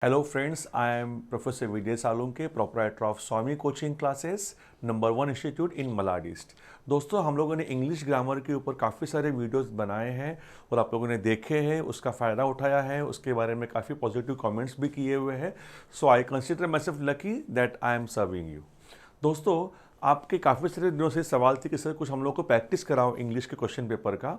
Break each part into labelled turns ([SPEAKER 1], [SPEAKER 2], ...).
[SPEAKER 1] Hello friends, I am Professor Vijay Salunke, proprietor of Swami Coaching Classes, number 1 institute in मलाडिस्ट। दोस्तों, हम लोगों ने इंग्लिश ग्रामर के ऊपर काफ़ी सारे वीडियोस बनाए हैं और आप लोगों ने देखे हैं, उसका फ़ायदा उठाया है, उसके बारे में काफ़ी पॉजिटिव कमेंट्स भी किए हुए हैं। So I consider myself lucky that I am serving you. दोस्तों, आपके काफ़ी सारे दिनों से सवाल थे कि सर कुछ हम लोग को प्रैक्टिस कराओ इंग्लिश के क्वेश्चन पेपर का,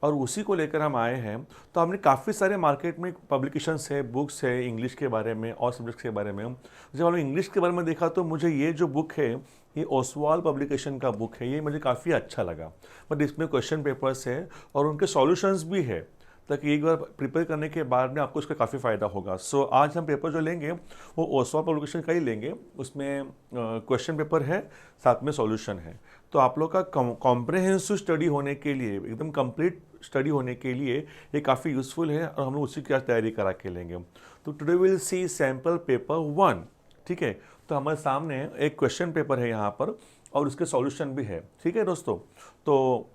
[SPEAKER 1] और उसी को लेकर हम आए हैं। तो हमने काफ़ी सारे मार्केट में पब्लिकेशंस है, बुक्स है इंग्लिश के बारे में और सब्जेक्ट्स के बारे में। जब हमने इंग्लिश के बारे में देखा तो मुझे ये जो बुक है, ये ओसवाल पब्लिकेशन का बुक है, ये मुझे काफ़ी अच्छा लगा। बट इसमें क्वेश्चन पेपर्स है और उनके सॉल्यूशंस भी है, ताकि एक बार प्रिपेयर करने के बाद में आपको इसका काफ़ी फ़ायदा होगा। सो आज हम पेपर जो लेंगे वो ओसवाल पब्लिकेशन का ही लेंगे। उसमें क्वेश्चन पेपर है, साथ में सॉल्यूशन है। तो आप लोग का कॉम्प्रहेंसिव स्टडी होने के लिए, एकदम कंप्लीट स्टडी होने के लिए ये काफ़ी यूज़फुल है और हम लोग उसी की आज तैयारी करा के लेंगे। तो today will see sample paper 1। ठीक है, तो हमारे सामने एक क्वेश्चन पेपर है यहाँ पर और उसके सॉल्यूशन भी है। ठीक है दोस्तों, तो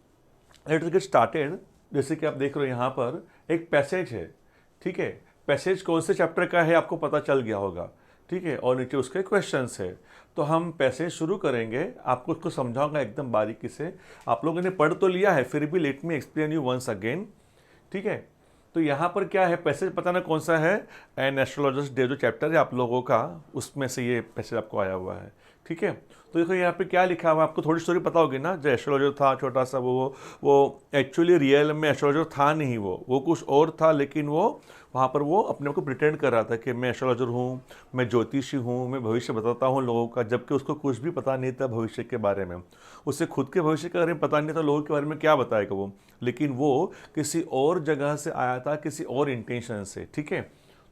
[SPEAKER 1] लेट्स गेट स्टार्टेड। जैसे कि आप देख रहे हो यहाँ पर एक पैसेज है। ठीक है, पैसेज कौन से चैप्टर का है आपको पता चल गया होगा। ठीक है, और नीचे उसके क्वेश्चंस है। तो हम पैसेज शुरू करेंगे, आपको उसको समझाऊंगा एकदम बारीकी से। आप लोगों ने पढ़ तो लिया है, फिर भी let me explain you once again. ठीक है, तो यहाँ पर क्या है, पैसेज पता ना कौन सा है। एन एस्ट्रोलॉजर्स डे जो चैप्टर है आप लोगों का, उसमें से ये पैसेज आपको आया हुआ है। ठीक है, तो देखो यहाँ पे क्या लिखा हुआ है, आपको थोड़ी स्टोरी पता होगी ना। जो एस्ट्रोलॉजर था छोटा सा, वो एक्चुअली रियल में एस्ट्रोलॉजर था नहीं, वो कुछ और था। लेकिन वो वहाँ पर वो अपने को प्रिटेंड कर रहा था कि मैं एस्ट्रोलॉजर हूँ, मैं ज्योतिषी हूँ, मैं भविष्य बताता हूँ लोगों का, जबकि उसको कुछ भी पता नहीं था भविष्य के बारे में। उसे खुद के भविष्य के बारे में पता नहीं था, लोगों के बारे में क्या बताएगा वो। लेकिन वो किसी और जगह से आया था, किसी और इंटेंशन से। ठीक है,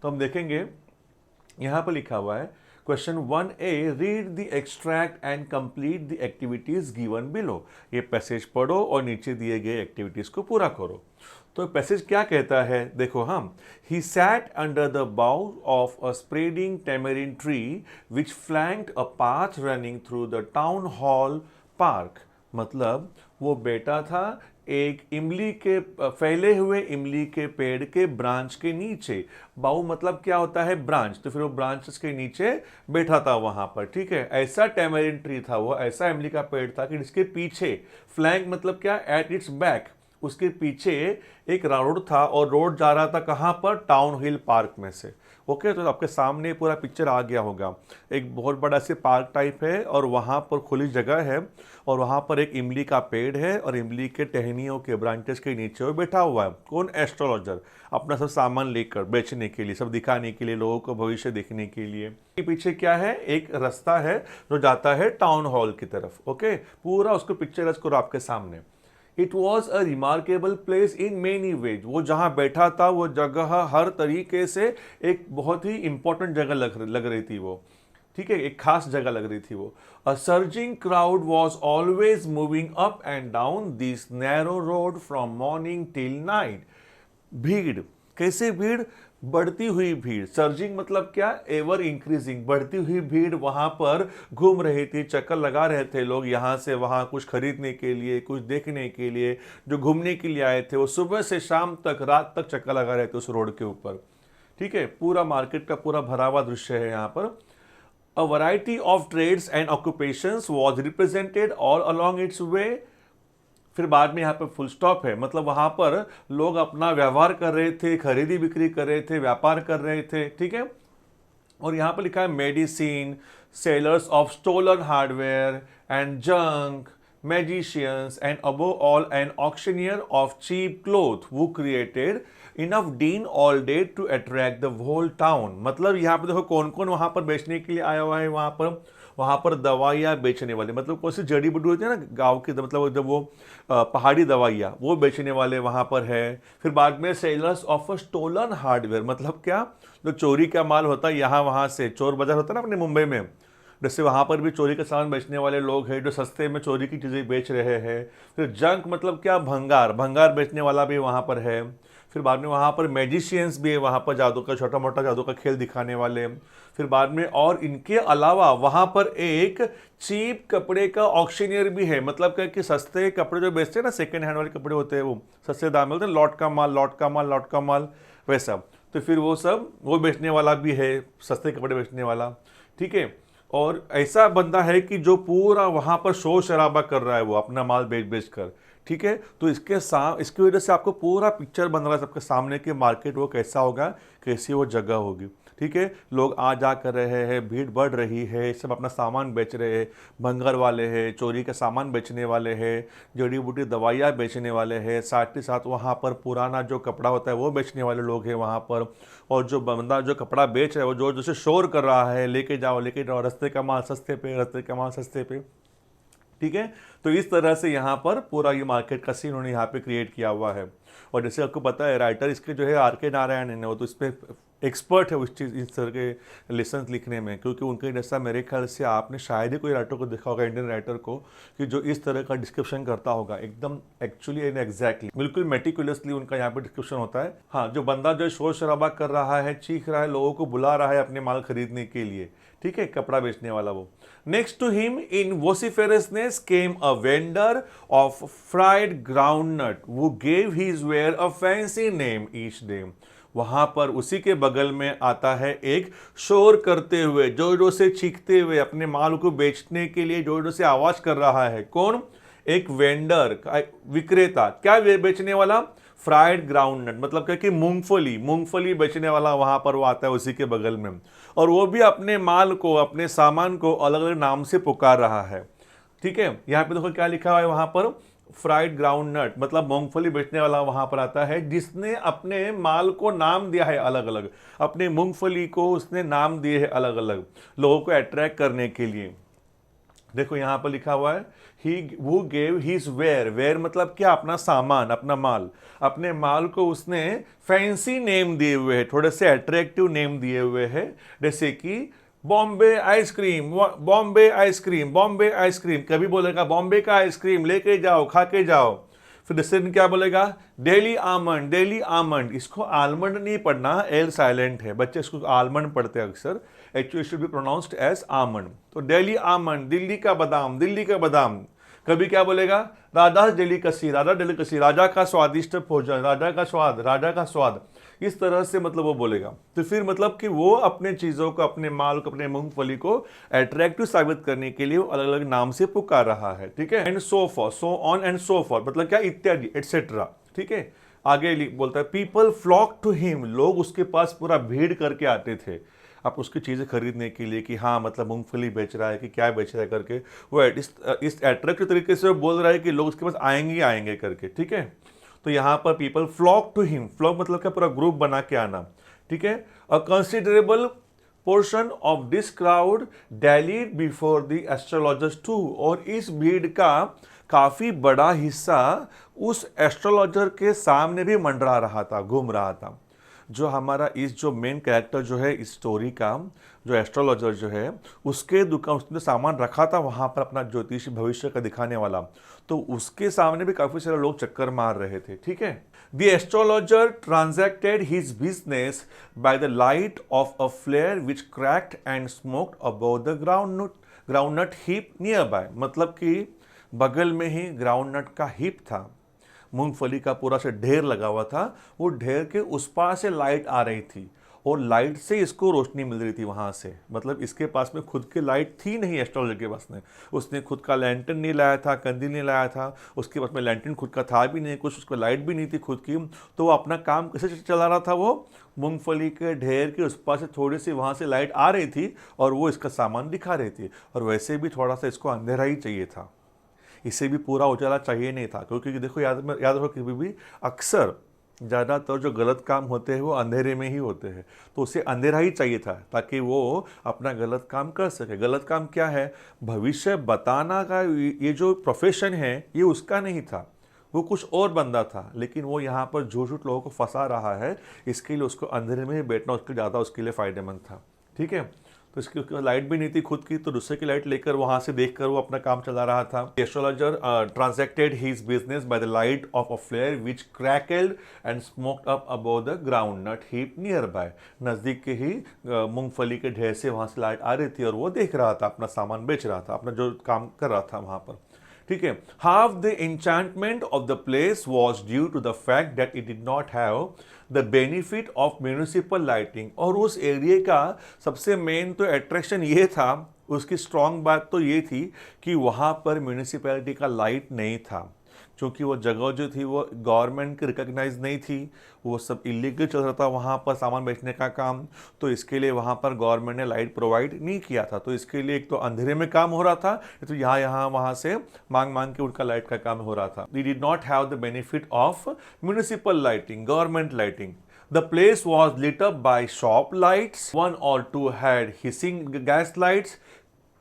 [SPEAKER 1] तो हम देखेंगे यहाँ पर लिखा हुआ है question 1A, read the extract and complete the activities given below. ये पैसेज पढ़ो और नीचे दिए गए एक्टिविटीज को पूरा करो। तो पैसेज क्या कहता है, देखो। हम ही सैट अंडर द बाउ of a spreading tamarind tree which flanked a path running through the town hall park. मतलब वो बैठा था एक इमली के फैले हुए इमली के पेड़ के ब्रांच के नीचे। बाउ मतलब क्या होता है, ब्रांच। तो फिर वो ब्रांचेस के नीचे बैठा था वहां पर। ठीक है, ऐसा टेमरिन ट्री था वो, ऐसा इमली का पेड़ था कि जिसके पीछे, फ्लैंक मतलब क्या, एट इट्स बैक, उसके पीछे एक रोड था और रोड जा रहा था कहाँ पर, टाउन हिल पार्क में से। ओके, तो आपके सामने पूरा पिक्चर आ गया होगा। एक बहुत बड़ा से पार्क टाइप है और वहाँ पर खुली जगह है और वहाँ पर एक इमली का पेड़ है और इमली के टहनियों के ब्रांचेस के नीचे वो बैठा हुआ है। कौन, एस्ट्रोलॉजर, अपना सब सामान लेकर बेचने के लिए, सब दिखाने के लिए, लोगों को भविष्य देखने के लिए। पीछे क्या है, एक रास्ता है जो जाता है टाउन हॉल की तरफ। ओके, पूरा उसको पिक्चराइज करो आपके सामने। It was a remarkable place in many ways. वो जहाँ बैठा था वो जगह हर तरीके से एक बहुत ही इंपॉर्टेंट जगह लग रही थी वो। ठीक है, एक खास जगह लग रही थी वो। A surging crowd was always moving up and down this narrow road from morning till night. भीड़, कैसे भीड़, बढ़ती हुई भीड़। सर्जिंग मतलब क्या, एवर इंक्रीजिंग, बढ़ती हुई भीड़ वहां पर घूम रही थी, चक्कर लगा रहे थे लोग यहाँ से वहां, कुछ खरीदने के लिए, कुछ देखने के लिए। जो घूमने के लिए आए थे वो सुबह से शाम तक, रात तक चक्कर लगा रहे थे उस रोड के ऊपर। ठीक है, पूरा मार्केट का पूरा भरा हुआ दृश्य है यहाँ पर। A variety of trades and occupations was represented all along its way। फिर बाद में यहाँ पे फुल स्टॉप है, मतलब वहां पर लोग अपना व्यवहार कर रहे थे, खरीदी बिक्री कर रहे थे, व्यापार कर रहे थे। ठीक है, और यहाँ पर लिखा है medicine, sellers of stolen hardware and junk, magicians, and above all an auctioneer of cheap cloth who created enough din all day to attract the whole town। मतलब यहाँ पे देखो कौन कौन वहां पर बेचने के लिए आया हुआ है। वहां पर दवाइयाँ बेचने वाले, मतलब कौन सी जड़ी बूटी होती है ना गांव की, मतलब जब वो पहाड़ी दवाइयाँ वो बेचने वाले वहां पर है। फिर बाद में sellers of a stolen hardware, मतलब क्या, जो चोरी का माल होता है यहाँ वहां से, चोर बाजार होता है ना अपने मुंबई में, जैसे वहाँ पर भी चोरी का सामान बेचने वाले लोग हैं जो सस्ते में चोरी की चीज़ें बेच रहे हैं। फिर जंक मतलब क्या, भंगार, भंगार बेचने वाला भी वहाँ पर है। फिर बाद में वहाँ पर मैजिशियंस भी है, वहाँ पर जादू का, छोटा मोटा जादू का खेल दिखाने वाले। फिर बाद में, और इनके अलावा वहाँ पर एक चीप कपड़े का ऑक्शनियर भी है। मतलब क्या कि सस्ते कपड़े जो बेचते हैं ना, सेकेंड हैंड वाले कपड़े होते हैं वो, सस्ते दाम में होते हैं, लॉट का माल, लॉट का माल, लॉट का माल, वैसा। तो फिर वो सब वो बेचने वाला भी है, सस्ते कपड़े बेचने वाला, ठीक है। और ऐसा बंदा है कि जो पूरा वहाँ पर शोर शराबा कर रहा है वो अपना माल बेच बेच कर, ठीक है। तो इसकी वजह से आपको पूरा पिक्चर बन रहा है सबके सामने कि मार्केट वो कैसा होगा, कैसी वो जगह होगी, ठीक है। लोग आ जा कर रहे हैं, भीड़ बढ़ रही है, सब अपना सामान बेच रहे हैं, भंगार वाले हैं, चोरी का सामान बेचने वाले हैं, जड़ी बूटी दवाइयाँ बेचने वाले हैं, साथ ही साथ वहाँ पर पुराना जो कपड़ा होता है वो बेचने वाले लोग हैं वहाँ पर। और जो बंदा जो कपड़ा बेच रहा है वो जो जैसे शोर कर रहा है, लेके जाओ रास्ते का माल सस्ते पे, रास्ते का माल सस्ते पे, ठीक है। तो इस तरह से यहाँ पर पूरा ये मार्केट का सीन उन्होंने यहाँ पे क्रिएट किया हुआ है। और जैसे आपको पता है राइटर इसके जो है R.K. नारायण है, वो तो इस पर एक्सपर्ट है उस चीज़ इस तरह के लेसन्स लिखने में, क्योंकि उनके जैसा मेरे ख्याल से आपने शायद ही कोई राइटर को देखा होगा, इंडियन राइटर को, कि जो इस तरह का डिस्क्रिप्शन करता होगा एकदम एक्चुअली एंड एग्जैक्टली, बिल्कुल मेटिकुलसली उनका यहाँ पे डिस्क्रिप्शन होता है। हाँ, जो बंदा जो शोर शराबा कर रहा है, चीख रहा है, लोगों को बुला रहा है अपने माल खरीदने के लिए, ठीक है, कपड़ा बेचने वाला वो। Next to him in vociferousness came a vendor of fried groundnut who gave his ware a fancy name each day. वहां पर उसी के बगल में आता है एक शोर करते हुए, जोर जोर से चीखते हुए, अपने माल को बेचने के लिए जोर जोर से आवाज कर रहा है। कौन? एक वेंडर, विक्रेता। क्या बेचने वाला? फ्राइड ग्राउंडनट, मतलब क्या कि मूंगफली बेचने वाला वहां पर वो आता है उसी के बगल में। और वो भी अपने माल को, अपने सामान को अलग अलग नाम से पुकार रहा है, ठीक है। यहाँ पे देखो क्या लिखा हुआ है वहां पर, फ्राइड ग्राउंडनट, मतलब मूंगफली बेचने वाला वहां पर आता है जिसने अपने माल को नाम दिया है अलग अलग, अपने मूंगफली को उसने नाम दिए हैं अलग अलग लोगों को अट्रैक्ट करने के लिए। देखो यहां पर लिखा हुआ है ही वो गेव हिज वेयर मतलब क्या? अपना सामान, अपना माल, अपने माल को उसने फैंसी नेम दिए हुए हैं, थोड़े से अट्रैक्टिव नेम दिए हुए हैं, जैसे कि Bombay ice cream, Bombay ice cream, Bombay ice cream. कभी बोलेगा बॉम्बे का आइसक्रीम लेके जाओ, खा के जाओ। फिर दूसरे दिन क्या बोलेगा? Daily almond, daily almond. इसको आलमंड नहीं पढ़ना, एल साइलेंट है, बच्चे इसको आलमंड पढ़ते हैं अक्सर, actually should be pronounced as almond. तो डेली आमंड, दिल्ली का बादाम, दिल्ली का बादाम। कभी क्या बोलेगा? राजा डेलिकसी, राजा डेलिकसी, राजा का स्वादिष्ट भोजन, राजा का स्वाद, राजा का स्वाद। इस तरह से मतलब वो बोलेगा। तो फिर मतलब कि वो अपने चीजों को, अपने माल को, अपने मूंगफली को अट्रैक्टिव साबित करने के लिए वो अलग अलग नाम से पुकार रहा है, ठीक है। And so for, so on and so for, मतलब क्या? इत्यादि, एटसेट्रा, ठीक है। आगे बोलता है पीपल फ्लॉक टू हिम, लोग उसके पास पूरा भीड़ करके आते थे आप उसकी चीज़ें खरीदने के लिए, कि हाँ मतलब मूंगफली बेच रहा है कि क्या बेच रहा है करके। वो इस अट्रैक्टिव तरीके से वो बोल रहा है कि लोग उसके पास आएंगे ही आएंगे करके, ठीक है। तो यहाँ पर people flock to him, flock मतलब क्या? पूरा ग्रुप बना के आना, ठीक है। A considerable portion of this crowd dallied before the astrologers too, और इस भीड़ का काफ़ी बड़ा हिस्सा उस एस्ट्रोलॉजर के सामने भी मंडरा रहा था, घूम रहा था। जो हमारा इस जो मेन कैरेक्टर जो है इस स्टोरी का, जो एस्ट्रोलॉजर जो है, उसके दुकान, उसने सामान रखा था वहाँ पर अपना ज्योतिष भविष्य का दिखाने वाला, तो उसके सामने भी काफ़ी सारे लोग चक्कर मार रहे थे, ठीक है। The astrologer transacted his business by the light of a flare which cracked and smoked about the groundnut heap near bye, मतलब कि बगल में ही ग्राउंडनट का हीप था, मूंगफली का पूरा से ढेर लगा हुआ था, वो ढेर के उस पार से लाइट आ रही थी और लाइट से इसको रोशनी मिल रही थी वहां से। मतलब इसके पास में खुद की लाइट थी नहीं एस्ट्रोलॉजर के पास में, उसने खुद का लैंटर्न नहीं लाया था, कंदील नहीं लाया था, उसके पास में लैंटर्न खुद का था भी नहीं कुछ, उसको लाइट भी नहीं थी खुद की। तो वो अपना काम कैसे चला रहा था? वो मूंगफली के ढेर के उस पार से थोड़ी सी वहाँ से लाइट आ रही थी और वो इसका सामान दिखा रही थी। और वैसे भी थोड़ा सा इसको अंधेरा ही चाहिए था, इसे भी पूरा उजाला चाहिए नहीं था, क्योंकि देखो याद रखो कभी भी अक्सर ज़्यादातर जो गलत काम होते हैं वो अंधेरे में ही होते हैं, तो उसे अंधेरा ही चाहिए था ताकि वो अपना गलत काम कर सके। गलत काम क्या है? भविष्य बताना का ये जो प्रोफेशन है ये उसका नहीं था, वो कुछ और बंदा था, लेकिन वो यहाँ पर झूठ झूठ लोगों को फंसा रहा है, इसके लिए उसको अंधेरे में ही बैठना उसके ज़्यादा उसके लिए फ़ायदेमंद था, ठीक है। तो इसकी लाइट भी नहीं थी खुद की, तो दूसरे की लाइट लेकर वहां से देखकर वो अपना काम चला रहा था। Astrologer transacted his business by the light of a flare which crackled and smoked up above the groundnut heap near by, नज़दीक के ही मूंगफली के ढेर से वहां से लाइट आ रही थी और वो देख रहा था, अपना सामान बेच रहा था, अपना जो काम कर रहा था वहां पर, ठीक है। Half the enchantment of the place was due to the fact that it did not have the benefit of municipal lighting। और उस एरिया का सबसे मेन तो अट्रैक्शन ये था, उसकी स्ट्रॉन्ग बात तो ये थी कि वहाँ पर म्यूनिसिपैलिटी का लाइट नहीं था, क्योंकि वो जगह जो थी वो गवर्नमेंट की रिकॉग्नाइज नहीं थी, वो सब इलीगल चल रहा था वहाँ पर सामान बेचने का काम। तो इसके लिए वहाँ पर गवर्नमेंट ने लाइट प्रोवाइड नहीं किया था, तो इसके लिए एक तो अंधेरे में काम हो रहा था, तो यहाँ वहाँ से मांग मांग के उनका लाइट का काम हो रहा था। We did not have the benefit of municipal lighting, government lighting. The place was lit up by shop lights. One or two had hissing gas lights.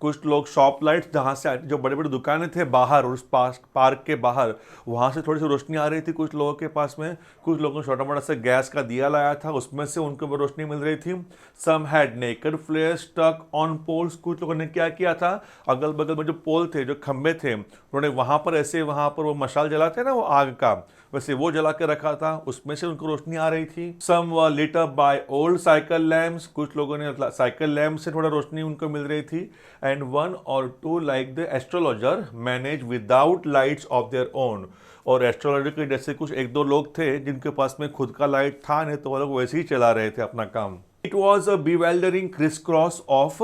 [SPEAKER 1] कुछ लोग शॉप लाइट्स, जहाँ से जो बड़े बड़े दुकानें थे बाहर और उस पार्क के बाहर, वहाँ से थोड़ी सी रोशनी आ रही थी कुछ लोगों के पास में। कुछ लोगों ने छोटा मोटा सा गैस का दिया लाया था, उसमें से उनको रोशनी मिल रही थी। Some had naked flares stuck on poles. कुछ लोगों ने क्या किया था, अगल बगल में जो पोल थे, जो खंबे थे, उन्होंने वहाँ पर ऐसे, वहाँ पर वो मशाल जलाते ना वो आग का, वैसे वो जला के रखा था, उसमें से उनको रोशनी आ रही थी। Some were lit up by old cycle lamps. कुछ लोगों ने साइकिल लैम्प से थोड़ा रोशनी उनको मिल रही थी। And one or two like the astrologer manage without lights of their own. और एस्ट्रोलॉजर के जैसे कुछ एक दो लोग थे जिनके पास में खुद का लाइट था नहीं, तो वो लोग वैसे ही चला रहे थे अपना काम। It was a bewildering crisscross of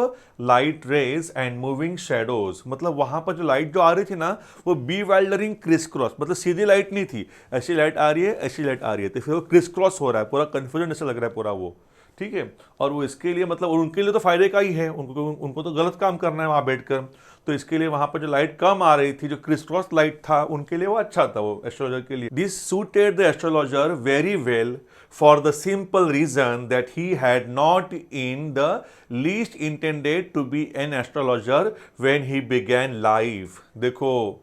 [SPEAKER 1] light rays and moving shadows। मतलब वहां पर जो लाइट जो आ रही थी ना, वो bewildering crisscross, मतलब सीधी लाइट नहीं थी, ऐसी लाइट आ रही है, ऐसी लाइट आ रही है, तो फिर वो क्रिस हो रहा है, पूरा कंफ्यूजन ऐसा लग रहा है पूरा वो, ठीक है। और वो इसके लिए मतलब, और उनके लिए तो फायदे का ही है, उनको तो गलत काम करना है वहां बैठकर, तो इसके लिए वहां पर जो लाइट कम आ रही थी, जो क्रिस लाइट था, उनके लिए वो अच्छा था वो एस्ट्रोलॉजर के लिए। This suited the astrologer very well for the simple reason that he had not in the least intended to be an astrologer when he began life. देखो,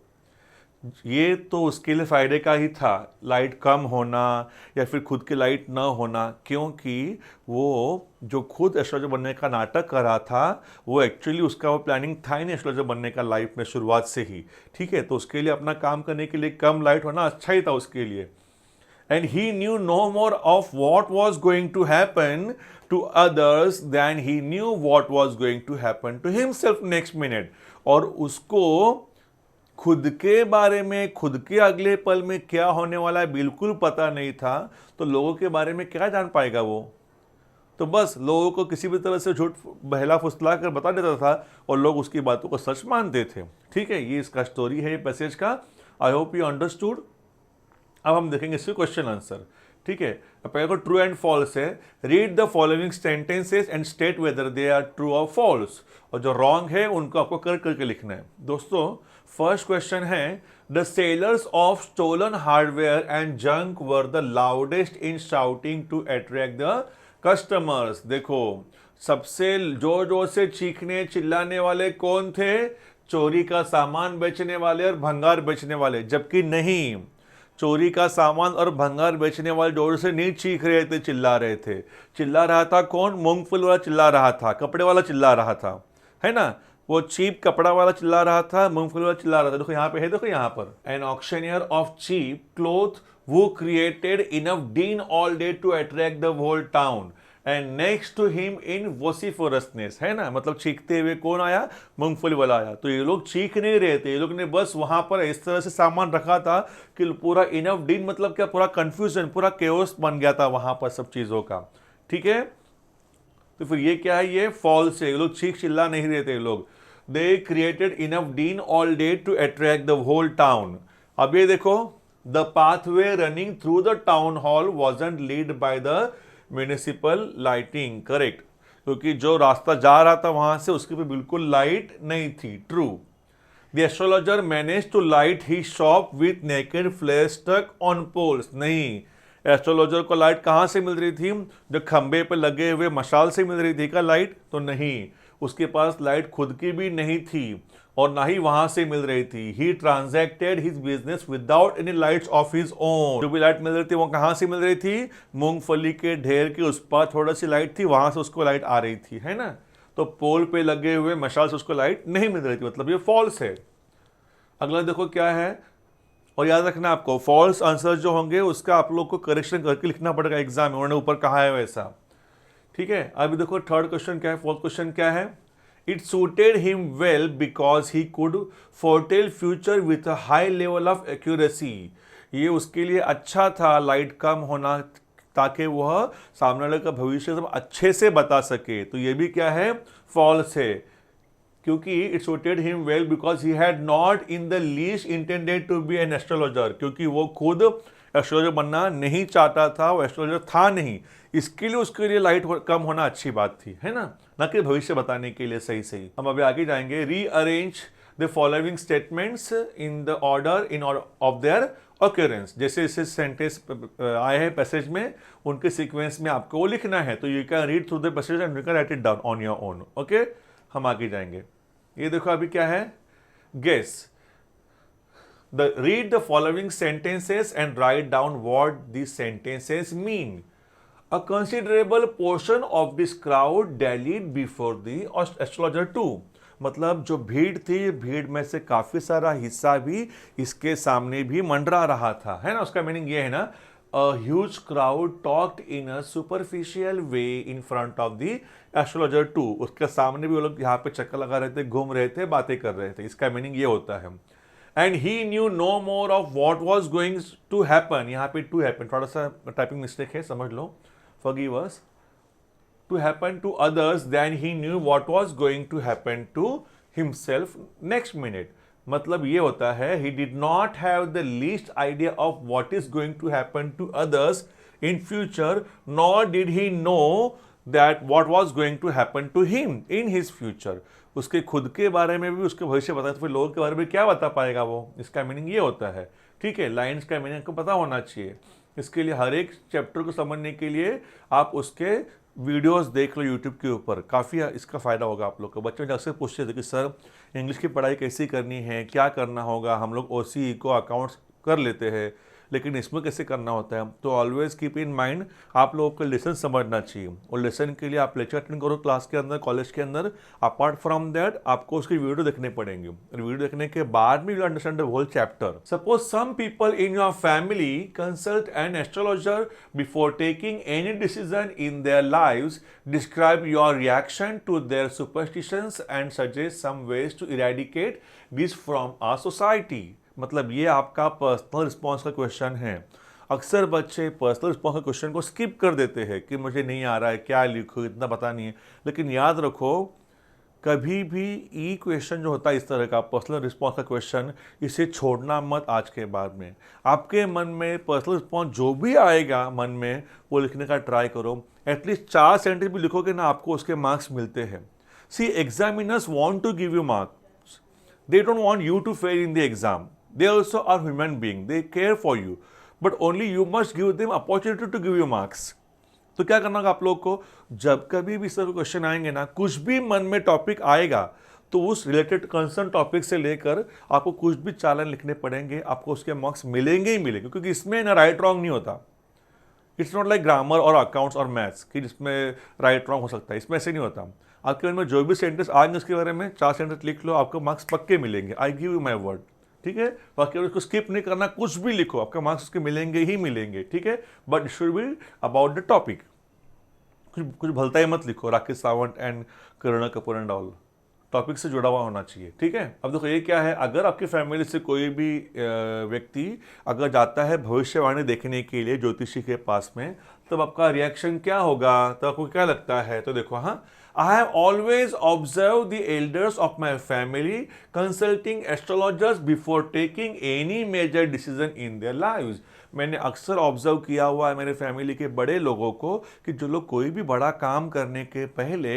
[SPEAKER 1] ये तो उसके लिए फ़ायदे का ही था, लाइट कम होना या फिर खुद की लाइट ना होना, क्योंकि वो जो खुद एस्ट्रोलॉजर बनने का नाटक कर रहा था, वो एक्चुअली उसका वो प्लानिंग था ही नहीं एस्ट्रोलॉजर बनने का लाइफ में शुरुआत से ही, ठीक है। तो उसके लिए अपना काम करने के लिए कम लाइट होना अच्छा ही था उसके लिए। And he knew no more of what was going to happen to others than he knew what was going to happen to himself next minute. और उसको खुद के बारे में, खुद के अगले पल में क्या होने वाला है बिल्कुल पता नहीं था, तो लोगों के बारे में क्या जान पाएगा वो। तो बस लोगों को किसी भी तरह से झूठ बहला फुसला कर बता देता था और लोग उसकी बातों को सच मानते थे, ठीक है। ये इसका स्टोरी है, ये पैसेज का। I hope you understood. अब हम देखेंगे इसके क्वेश्चन आंसर, ठीक है। पहले को ट्रू एंड फॉल्स है। Read the following sentences and state whether they are true or false, और जो रॉन्ग है उनको आपको करेक्ट करके लिखना है। दोस्तों, फर्स्ट क्वेश्चन है, the sellers of stolen hardware and junk were the loudest in shouting to attract the customers. देखो, सबसे जोर जोर से चीखने चिल्लाने वाले कौन थे? चोरी का सामान बेचने वाले और भंगार बेचने वाले। जबकि नहीं, चोरी का सामान और भंगार बेचने वाले जोर से नहीं चीख रहे थे, चिल्ला रहे थे। चिल्ला रहा था कौन? मूंगफली वाला चिल्ला रहा था, कपड़े वाला चिल्ला रहा था, है ना। वो चीप कपड़ा वाला चिल्ला रहा था, मूंगफली वाला चिल्ला रहा था। देखो यहाँ पे है, देखो यहाँ पर, an auctioneer of cheap cloth who created enough din all day to attract the whole town and next to him in vociferousness, है ना। मतलब चीखते हुए कौन आया? मूंगफली वाला आया। तो ये लोग चीख नहीं रहे थे, ये लोग ने बस वहां पर इस तरह से सामान रखा था कि पूरा इनफ डीन मतलब क्या, पूरा कंफ्यूजन, पूरा केओस बन गया था वहां पर सब चीजों का, ठीक है। तो फिर ये क्या है? ये फॉल्स है। ये लोग चीख चिल्ला नहीं रहे थे लोग। They created enough din all day to attract the whole town. अब ये देखो, the pathway running through the town hall wasn't lead by the municipal lighting. Correct, क्योंकि जो रास्ता जा रहा था वहां से उसके पे बिल्कुल लाइट नहीं थी। True. The astrologer manage to light he shop with naked flare stuck on poles. नहीं, एस्ट्रोलॉजर को लाइट कहाँ से मिल रही थी? जो खंबे पे लगे हुए मशाल से मिल रही थी क्या लाइट? तो नहीं, उसके पास लाइट खुद की भी नहीं थी और ना ही वहां से मिल रही थी। He transacted his business without any lights of his own. जो भी लाइट मिल रही थी वो कहां से मिल रही थी? मूंगफली के ढेर के उस पर थोड़ा सी लाइट थी, वहां से उसको लाइट आ रही थी, है ना। तो पोल पे लगे हुए मशाल से उसको लाइट नहीं मिल रही थी, मतलब ये फॉल्स है। अगला देखो क्या है, और याद रखना आपको, फॉल्स आंसर जो होंगे उसका आप लोग को करेक्शन करके लिखना पड़ेगा एग्जाम में, उन्होंने ऊपर कहा है वैसा, ठीक है। अभी देखो थर्ड क्वेश्चन क्या है, फोर्थ क्वेश्चन क्या है। It suited him well because he could foretell future with a high level of accuracy. ये उसके लिए अच्छा था लाइट कम होना, ताकि वह सामने वाले का भविष्य सब अच्छे से बता सके। तो ये भी क्या है, फॉल्स है, क्योंकि it suited him well because he had not in the least intended to be an astrologer, क्योंकि वो खुद एस्ट्रोलॉजर बनना नहीं चाहता था, वो एस्ट्रोलॉजर था नहीं, इसके लिए उसके लिए लाइट कम होना अच्छी बात थी, है ना कि भविष्य बताने के लिए सही। हम अभी आगे जाएंगे। Rearrange the following statements in the order in of their occurrence. जैसे जैसे सेंटेंस आए हैं पैसेज में, उनके सीक्वेंस में आपको वो लिखना है। तो you can read through the passage and you can write it down on your own. Okay, हम आगे जाएंगे। ये देखो अभी क्या है, guess read the following sentences and write down what these sentences mean. A considerable portion of this crowd dallied before the astrologer too. मतलब जो भीड़ थी, भीड़ में से काफी सारा हिस्सा भी इसके सामने भी मंडरा रहा था, है ना। उसका मीनिंग ये है ना, a huge crowd talked in a superficial way in front of the astrologer too. उसके सामने भी वो लोग यहाँ पे चक्कर लगा रहे थे, घूम रहे थे, बातें कर रहे थे। इसका मीनिंग ये होता है। And he knew no more of what was going to happen. यहाँ पे to happen थोड़ा सा टाइपिंग मिस्टेक है, समझ लो, forgive us. To happen to others than he knew what was going to happen to himself next minute. मतलब ये होता है, he did not have the least idea of what is going to happen to others in future, nor did he know that what was going to happen to him in his future. उसके खुद के बारे में भी उसके भविष्य बताए तो फिर लोगों के बारे में क्या बता पाएगा वो। इसका मीनिंग ये होता है, ठीक है। लाइन्स का मीनिंग आपको पता होना चाहिए। इसके लिए हर एक चैप्टर को समझने के लिए आप उसके वीडियोस देख लो यूट्यूब के ऊपर, काफ़ी इसका फ़ायदा होगा आप लोग को। बच्चे मुझे अक्सर पूछते थे कि सर इंग्लिश की पढ़ाई कैसी करनी है, क्या करना होगा। हम लोग OCE को अकाउंट्स कर लेते हैं, लेकिन इसमें कैसे करना होता है। तो ऑलवेज कीप इन माइंड, आप लोगों को लेसन समझना चाहिए, और लेसन के लिए आप लेक्चर अटेंड करो क्लास के अंदर, कॉलेज के अंदर। अपार्ट फ्रॉम दैट आपको उसकी वीडियो देखने पड़ेंगे, और वीडियो देखने के बाद में you understand the whole chapter. Suppose some people in your family consult an astrologer before taking any decision in their lives, describe your reaction to their superstitions and suggest some ways to eradicate this from our society. मतलब ये आपका personal response का question है। अक्सर बच्चे personal response के question को skip कर देते हैं कि मुझे नहीं आ रहा है, क्या लिखूँ, इतना पता नहीं है। लेकिन याद रखो, कभी भी ई क्वेश्चन जो होता है इस तरह का पर्सनल रिस्पॉन्स का क्वेश्चन, इसे छोड़ना मत। आज के बाद में आपके मन में पर्सनल रिस्पॉन्स जो भी आएगा मन में, वो लिखने का ट्राई करो। एटलीस्ट 4 सेंटेंस भी लिखोगे ना, आपको उसके मार्क्स मिलते हैं। See, examiners want to give you marks, they don't want you to fail in the exam. They also are human being. They care for you, but only you must give them opportunity to give you marks. तो क्या करना होगा आप लोग को, जब कभी भी इस तरह के क्वेश्चन आएंगे ना, कुछ भी मन में टॉपिक आएगा, तो उस रिलेटेड कंसर्न टॉपिक से लेकर आपको कुछ भी चालन लिखने पड़ेंगे, आपको उसके मार्क्स मिलेंगे ही मिलेंगे, क्योंकि इसमें ना राइट रॉन्ग नहीं होता। इट्स नॉट लाइक ग्रामर और अकाउंट्स और मैथ्स कि जिसमें राइट रॉन्ग हो सकता है, इसमें ऐसे नहीं होता। आपके मन में जो भी सेंटेंस आएंगे उसके बारे में 4 सेंटेंस लिख लो, आपको मार्क्स पक्के मिलेंगे। I give you my word, ठीक है। बाकी उसको स्किप नहीं करना, कुछ भी लिखो, आपका मार्क्स उसके मिलेंगे ही मिलेंगे, ठीक है। But it should be about the topic, कुछ भलता ही मत लिखो, Rakesh Sawant and Karuna Kapoor and all, topic से जुड़ा हुआ होना चाहिए, ठीक है। अब देखो ये क्या है, अगर आपकी फैमिली से कोई भी व्यक्ति अगर जाता है भविष्यवाणी देखने के लिए ज्योतिषी के पास में, तब आपका रिएक्शन क्या होगा, तो आपको क्या लगता है। तो देखो, हाँ, I have always observed the elders of my family consulting astrologers before taking any major decision in their lives. मैंने अक्सर ऑब्जर्व किया हुआ है मेरे फैमिली के बड़े लोगों को कि जो लोग कोई भी बड़ा काम करने के पहले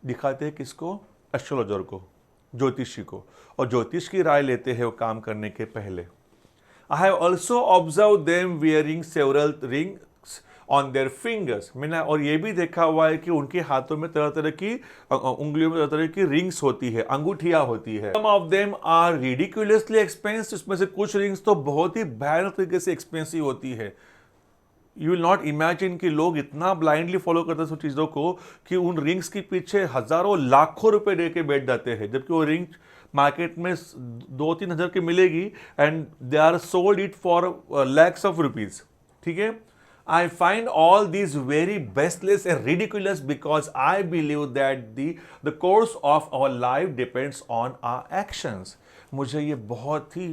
[SPEAKER 1] दिखाते हैं किसको, एस्ट्रोलॉजर को, ज्योतिषी को, और ज्योतिष की राय लेते हैं वो काम करने के पहले। I have also observed them wearing several rings on their fingers. मैंने और ये भी देखा हुआ है कि उनके हाथों में तरह तरह की उंगलियों में तरह तरह की रिंग्स होती है, अंगूठियां होती है। Some of them are ridiculously expensive, इसमें से कुछ रिंग्स तो बहुत ही भयानक तरीके से एक्सपेंसिव होती है। यू विल नॉट इमेजिन कि लोग इतना ब्लाइंडली फॉलो करते हैं सब चीज़ों को कि उन रिंग्स के पीछे हज़ारों लाखों रुपए दे के बैठ जाते हैं, जबकि वो रिंग मार्केट में 2-3 हज़ार की मिलेगी and they are sold it for lakhs of rupees, ठीक है। I find all these very baseless and ridiculous because I believe that the course of our life depends on our actions. मुझे ये बहुत ही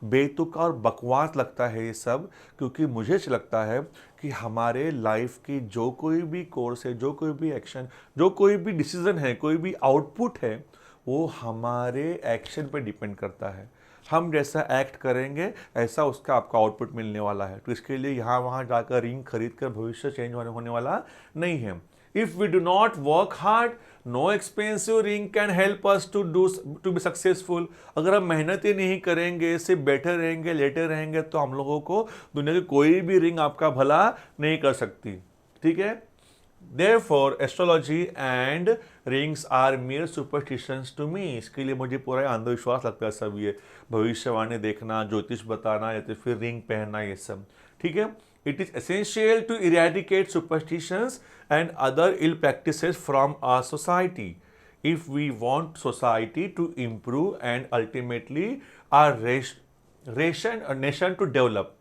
[SPEAKER 1] बेतुका और बकवास लगता है ये सब, क्योंकि मुझे लगता है कि हमारे लाइफ की जो कोई भी कोर्स है, जो कोई भी एक्शन, जो कोई भी डिसीजन है, कोई भी आउटपुट है, वो हमारे एक्शन पे डिपेंड करता है। हम जैसा एक्ट करेंगे ऐसा उसका आपका आउटपुट मिलने वाला है। तो इसके लिए यहाँ वहाँ जाकर रिंग खरीद कर भविष्य चेंज होने वाला नहीं है। If we do not work hard, no expensive ring can help us to be successful. अगर हम मेहनत ही नहीं करेंगे, सिर्फ बैठे रहेंगे, लेटे रहेंगे, तो हम लोगों को दुनिया की कोई भी रिंग आपका भला नहीं कर सकती। ठीक है। Therefore, astrology and rings are mere superstitions to me. इसके लिए मुझे पूरा अंधविश्वास लगता है सब ये भविष्यवाणी देखना, ज्योतिष बताना या तो फिर रिंग पहनना, ये सब। ठीक है। It is essential to eradicate superstitions and other ill practices from our society if we want society to improve and ultimately our nation to develop.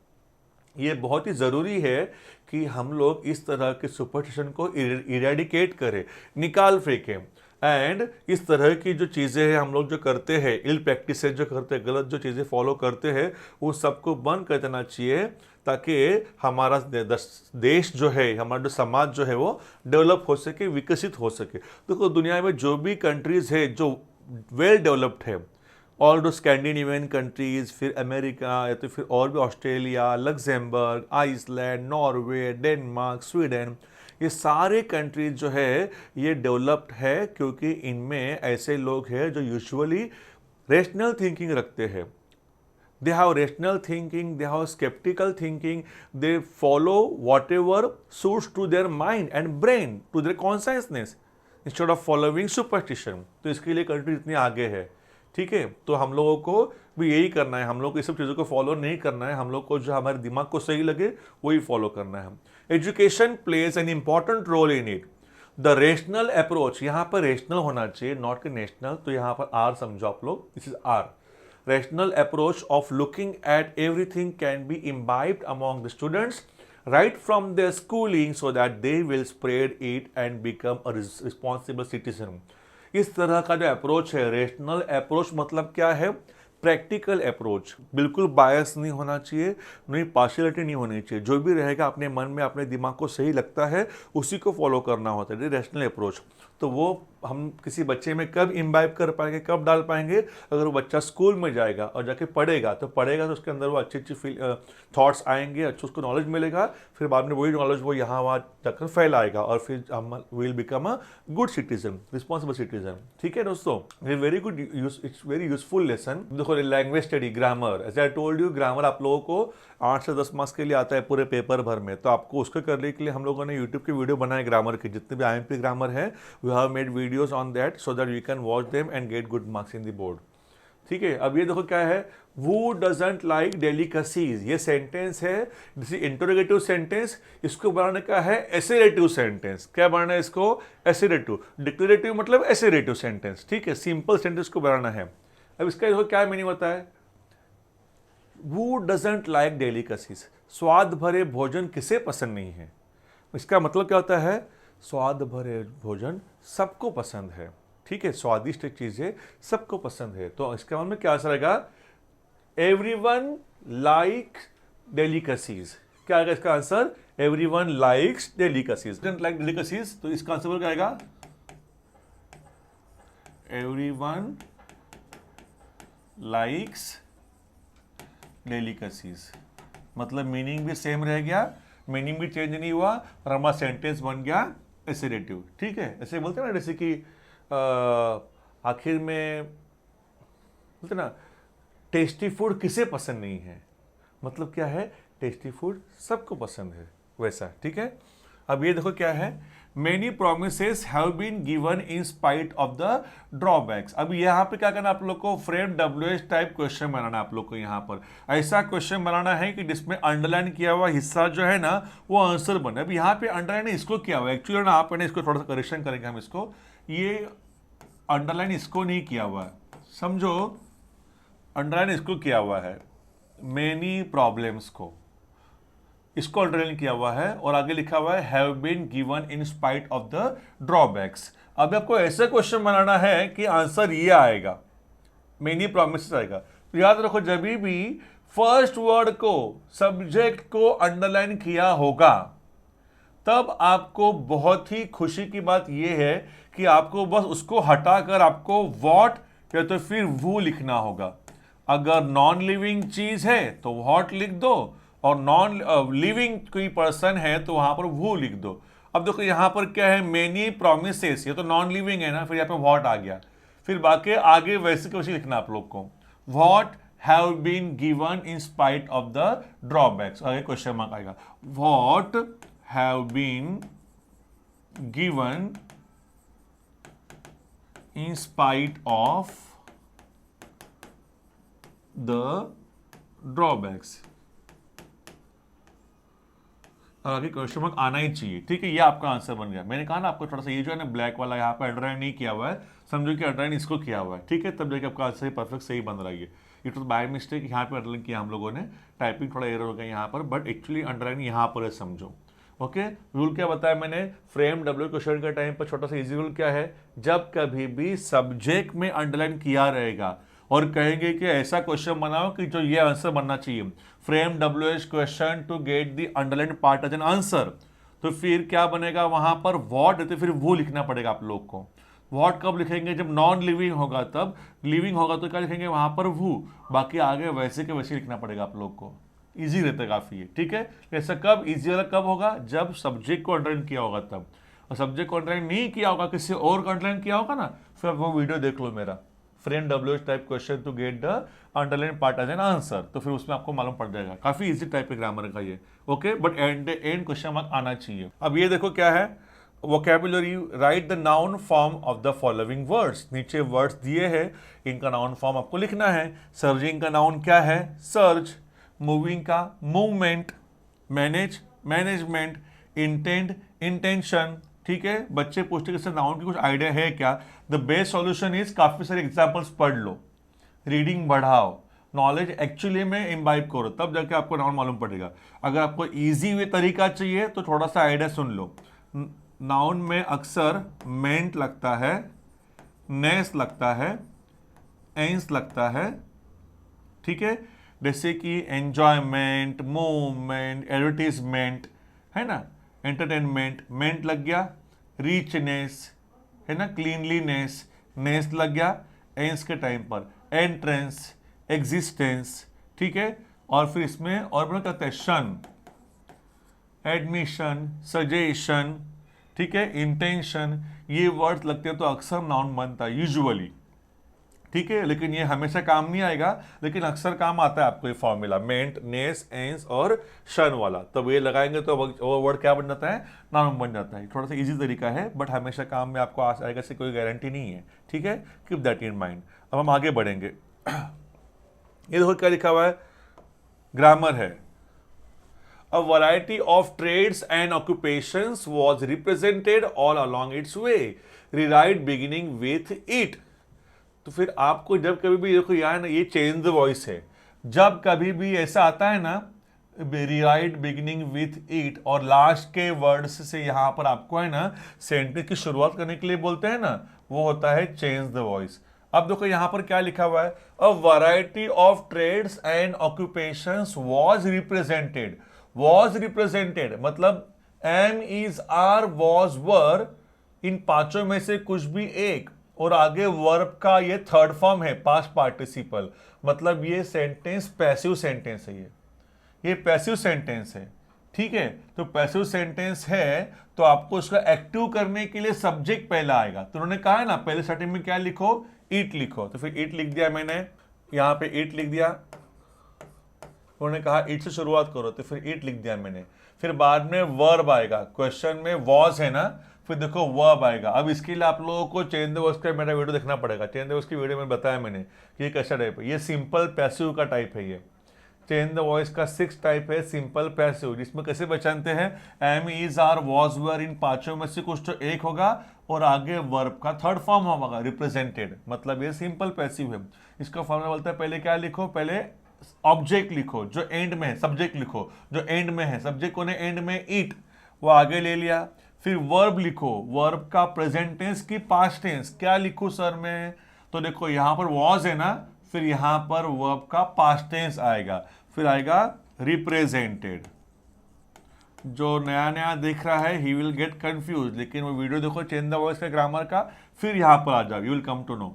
[SPEAKER 1] ये बहुत ही ज़रूरी है कि हम लोग इस तरह के सुपरस्टिशन को इरेडिकेट करें, निकाल फेंकें। एंड इस तरह की जो चीज़ें हैं हम लोग जो करते हैं, इल प्रैक्टिसेस जो करते हैं, गलत जो चीज़ें फॉलो करते हैं, वो सबको बंद कर देना चाहिए, ताकि हमारा देश जो है, हमारा जो समाज जो है वो डेवलप हो सके, विकसित हो सके। देखो दुनिया में जो भी कंट्रीज़ है जो वेल डेवलप्ड है, ऑल दो स्कैंडिनेवियन कंट्रीज़, फिर अमेरिका या तो फिर और भी Australia, Luxembourg, Iceland, Norway, Denmark, Sweden, ये सारे कंट्रीज जो है ये डेवलप्ड है क्योंकि इनमें ऐसे लोग हैं जो यूजुअली रेशनल थिंकिंग रखते हैं। They have rational thinking, they have sceptical thinking, they follow what ever suits to their mind and brain, to their consciousness, instead of following superstition. तो इसके लिए कंट्री इतनी आगे है। ठीक है। तो हम लोगों को भी यही करना है, हम लोग को ये सब चीज़ों को फॉलो नहीं करना है, हम लोग को जो हमारे दिमाग को सही लगे वही फॉलो करना है। Education plays an important role in it. The rational approach, यहाँ पर रेशनल होना चाहिए, नॉट कि नेशनल। तो यहाँ पर आर समझो आप लोग, this is R. Rational approach of looking at everything can be imbibed among the students right from their schooling so that they will spread it and become a responsible citizen. इस तरह का जो approach है, rational approach मतलब क्या है? Practical approach. बिल्कुल बायस नहीं होना चाहिए, नहीं पार्शियलिटी नहीं होनी चाहिए। जो भी रहेगा अपने मन में, अपने दिमाग को सही लगता है उसी को फॉलो करना होता है, रेशनल अप्रोच। तो वो हम किसी बच्चे में कब इम्बाइब कर पाएंगे, कब डाल पाएंगे? अगर वो बच्चा स्कूल में जाएगा और जाके पढ़ेगा तो उसके अंदर वो अच्छी अच्छी थॉट्स आएंगे, अच्छा उसको नॉलेज मिलेगा, फिर बाद में वही नॉलेज वो यहाँ वहाँ जाकर फैलाएगा और फिर हम will become a good citizen, responsible citizen. ठीक है दोस्तों, ये very good, it's very useful lesson. देखो language study, grammar, as I told you, grammar आप लोगों को 8 से 10 मार्क्स के लिए आता है पूरे पेपर भर में। तो आपको उसको करने के लिए हम लोगों ने यूट्यूब के वीडियो बनाए ग्रामर के, जितने भी IMP ग्रामर है, we have made videos on that so that you can watch them and get good marks in the board. ठीक है। अब ये देखो क्या है, who doesn't like delicacies, ये सेंटेंस है, दिस इज इंटरोगेटिव सेंटेंस। इसको बनाने का है एसेरेटिव सेंटेंस। क्या बनाना है इसको? एसेरेटिव। डिक्लेरेटिव मतलब एसेरेटिव सेंटेंस। ठीक है, सिंपल सेंटेंस को बनाना है। अब इसका देखो क्या मीनिंग होता है, who doesn't like delicacies, स्वाद भरे भोजन किसे पसंद नहीं है? इसका मतलब क्या होता है, स्वाद भरे भोजन सबको पसंद है। ठीक है, स्वादिष्ट चीजें सबको पसंद है। तो इसका मतलब क्या असर आएगा, एवरीवन लाइक डेलिकेसीज। क्या आएगा इसका answer? Everyone likes delicacies. Don't like delicacies, तो इसका आंसर क्या आएगा? Everyone likes delicacies. मतलब मीनिंग भी सेम रह गया, मीनिंग भी चेंज नहीं हुआ और हमारा सेंटेंस बन गया एसेरेटिव। ठीक है, ऐसे बोलते हैं ना, जैसे कि आखिर में बोलते ना, टेस्टी फूड किसे पसंद नहीं है, मतलब क्या है, टेस्टी फूड सबको पसंद है, वैसा। ठीक है। अब ये देखो क्या है, many promises have been given in spite of the drawbacks. अब यहाँ पे क्या करना आप लोग को, फ्रेम WH टाइप क्वेश्चन बनाना आप लोग को। यहाँ पर ऐसा क्वेश्चन बनाना है कि जिसमें अंडरलाइन किया हुआ हिस्सा जो है ना वो आंसर बने। अब यहाँ पे अंडरलाइन इसको किया हुआ है, एक्चुअली ना आप इसको थोड़ा सा करेक्शन करेंगे हम इसको, ये अंडरलाइन इसको नहीं किया हुआ है, समझो, अंडरलाइन इसको किया हुआ है, मेनी प्रॉब्लम्स को। इसको अंडरलाइन किया हुआ है और आगे लिखा हुआ है have been given in spite of the drawbacks. अब आपको ऐसे क्वेश्चन बनाना है कि आंसर ये आएगा, मेनी प्रॉमिस आएगा। तो याद रखो, जब भी फर्स्ट वर्ड को, सब्जेक्ट को अंडरलाइन किया होगा, तब आपको बहुत ही खुशी की बात यह है कि आपको बस उसको हटाकर आपको व्हाट या तो फिर वो लिखना होगा। अगर नॉन लिविंग चीज है तो व्हाट लिख दो, और नॉन लिविंग कोई पर्सन है तो वहां पर वो लिख दो। अब देखो यहां पर क्या है, मेनी प्रोमिसेस, ये तो नॉन लिविंग है ना, फिर यहाँ पे व्हाट आ गया। फिर बाकी आगे वैसे कैसे लिखना आप लोग को, what have been given in spite of the drawbacks, आगे क्वेश्चन मार्क आएगा। What have been given in spite of the drawbacks, और आगे क्वेश्चन मार्क आना ही चाहिए। ठीक है, ये आपका आंसर बन गया। मैंने कहा ना आपको थोड़ा सा ये जो है ना ब्लैक वाला यहाँ पे अंडरलाइन नहीं किया हुआ है, समझो कि अंडरलाइन इसको किया हुआ है। ठीक है, तब जाके आपका आंसर परफेक्ट सही बन रहा है। इट वॉज बाय मिस्टेक, यहाँ पे अंडरलाइन किया हम लोगों ने, टाइपिंग थोड़ा एरर हो गया यहाँ पर, बट एक्चुअली अंडरलाइन यहाँ पर है, समझो। ओके, रूल क्या बताया मैंने, फ्रेम डब्ल्यू क्वेश्चन के टाइम पर छोटा सा इजी रूल क्या है, जब कभी भी सब्जेक्ट में अंडरलाइन किया रहेगा और कहेंगे कि ऐसा क्वेश्चन बनाओ कि जो ये आंसर बनना चाहिए, frame W H question to get the underline part as an answer, तो फिर क्या बनेगा वहां पर व्हाट देते, फिर वो लिखना पड़ेगा आप लोग को। व्हाट कब लिखेंगे, जब नॉन लिविंग होगा, तब लिविंग होगा तो क्या लिखेंगे वहां पर वो, बाकी आगे वैसे के वैसे लिखना पड़ेगा आप लोग को। इजी रहता है काफी, ठीक है। ऐसा कब इजी वाला कब होगा, जब सब्जेक्ट को अंडरलाइन किया होगा तब, और सब्जेक्ट को अंडरलाइन नहीं किया होगा, किसी और को अंडरलाइन किया होगा ना, फिर वो वीडियो देख लो मेरा, frame W type question to get the underline part as an answer, तो फिर उसमें आपको मालूम पड़ जाएगा। काफी इजी टाइप के ग्रामर का ये, okay, but and question mark आना चाहिए। अब ये देखो क्या है, vocabulary, right the noun form of the following words, नीचे वर्ड्स दिए हैं, इनका नाउन फॉर्म आपको लिखना है। सर्जिंग का नाउन क्या है, सर्ज, मूविंग का movement, manage management, intend intention. ठीक है, बच्चे पूछते कि सर नाउन की कुछ आइडिया है क्या, द बेस्ट सॉल्यूशन इज काफी सारे एग्जांपल्स पढ़ लो, रीडिंग बढ़ाओ, नॉलेज एक्चुअली में इम्बाइब करो, तब जाके आपको नाउन मालूम पड़ेगा। अगर आपको इजी वे तरीका चाहिए तो थोड़ा सा आइडिया सुन लो। नाउन में अक्सर मेंट लगता है, नेस लगता है, एंस लगता है। ठीक है, जैसे कि एंजॉयमेंट, मूवमेंट, एडवर्टीजमेंट है ना, एंटरटेनमेंट, मेंट लग गया, रिचनेस है ना, क्लीनलीनेस, नेस लग गया एंस के टाइम पर, एंट्रेंस, एग्जिस्टेंस। ठीक है, और फिर इसमें और बना कहते हैं शन, एडमिशन, सजेशन। ठीक है, इंटेंशन, ये वर्ड्स लगते हैं तो अक्सर नाउन बनता है यूजुअली। ठीक है, लेकिन ये हमेशा काम नहीं आएगा, लेकिन अक्सर काम आता है आपको ये फॉर्मूला, मेंट, नेस, एंस और शन वाला, तब ये लगाएंगे तो वो वर्ड क्या बन जाता है, नाउन बन जाता है। थोड़ा सा इजी तरीका है, बट हमेशा काम में आपको आएगा से कोई गारंटी नहीं है। ठीक है, कीप दैट इन माइंड। अब हम आगे बढ़ेंगे। ये देखो क्या लिखा हुआ है, ग्रामर है। A variety of trades and occupations was represented all along its way. Rewrite beginning with it. तो फिर आपको जब कभी भी देखो यहाँ ना, ये चेंज द वॉइस है, जब कभी भी ऐसा आता है ना, रिराइट बिगिनिंग विथ इट और लास्ट के वर्ड्स से यहाँ पर आपको है ना सेंटेंस की शुरुआत करने के लिए बोलते हैं ना, वो होता है चेंज द वॉइस। अब देखो यहाँ पर क्या लिखा हुआ है, a variety of trades and occupations was represented. Was represented मतलब am, is, are, was, were, इन पांचों में से कुछ भी एक, और आगे वर्ब का ये थर्ड फॉर्म है, पास्ट पार्टिसिपल, मतलब ये सेंटेंस पैसिव सेंटेंस है, ये पैसिव सेंटेंस है। ठीक है, तो पैसिव सेंटेंस है तो आपको उसका एक्टिव करने के लिए सब्जेक्ट पहला आएगा। तो उन्होंने कहा है ना पहले स्टार्टिंग में क्या लिखो, इट लिखो, तो फिर इट लिख दिया मैंने, यहां पे इट लिख दिया। उन्होंने कहा इट से शुरुआत करो, तो फिर इट लिख दिया मैंने। फिर बाद में वर्ब आएगा, क्वेश्चन में वॉज है ना, फिर देखो वर्ब आएगा। अब इसके लिए आप लोगों को चेंज द वॉइस का मेरा वीडियो देखना पड़ेगा। चेंज द वॉइस की वीडियो में बताया मैंने कि ये कैसा टाइप है, ये सिंपल पैसिव का टाइप है। ये चेंज द वॉइस का 6 टाइप है, सिंपल पैसिव, जिसमें कैसे पहचानते हैं, एम, इज, आर, वॉज, वर, इन पांचों में से कुछ तो एक होगा और आगे वर्ब का थर्ड फॉर्म होगा रिप्रेजेंटेड, मतलब ये सिंपल पैसिव है। इसका फॉर्मूला बोलता है पहले क्या लिखो, पहले ऑब्जेक्ट लिखो जो एंड में है, सब्जेक्ट लिखो जो एंड में है, सब्जेक्ट कौन है एंड में, ईट, वो आगे ले लिया। फिर वर्ब लिखो, वर्ब का प्रेजेंट टेंस की पास्ट टेंस, क्या लिखूं सर मैं, तो देखो यहां पर वॉज है ना, फिर यहां पर वर्ब का पास्ट टेंस आएगा, फिर आएगा रिप्रेजेंटेड। जो नया नया देख रहा है ही विल गेट कंफ्यूज, लेकिन वो वीडियो देखो चेंज द वॉइस का ग्रामर का, फिर यहां पर आ जाओ, you will come to know.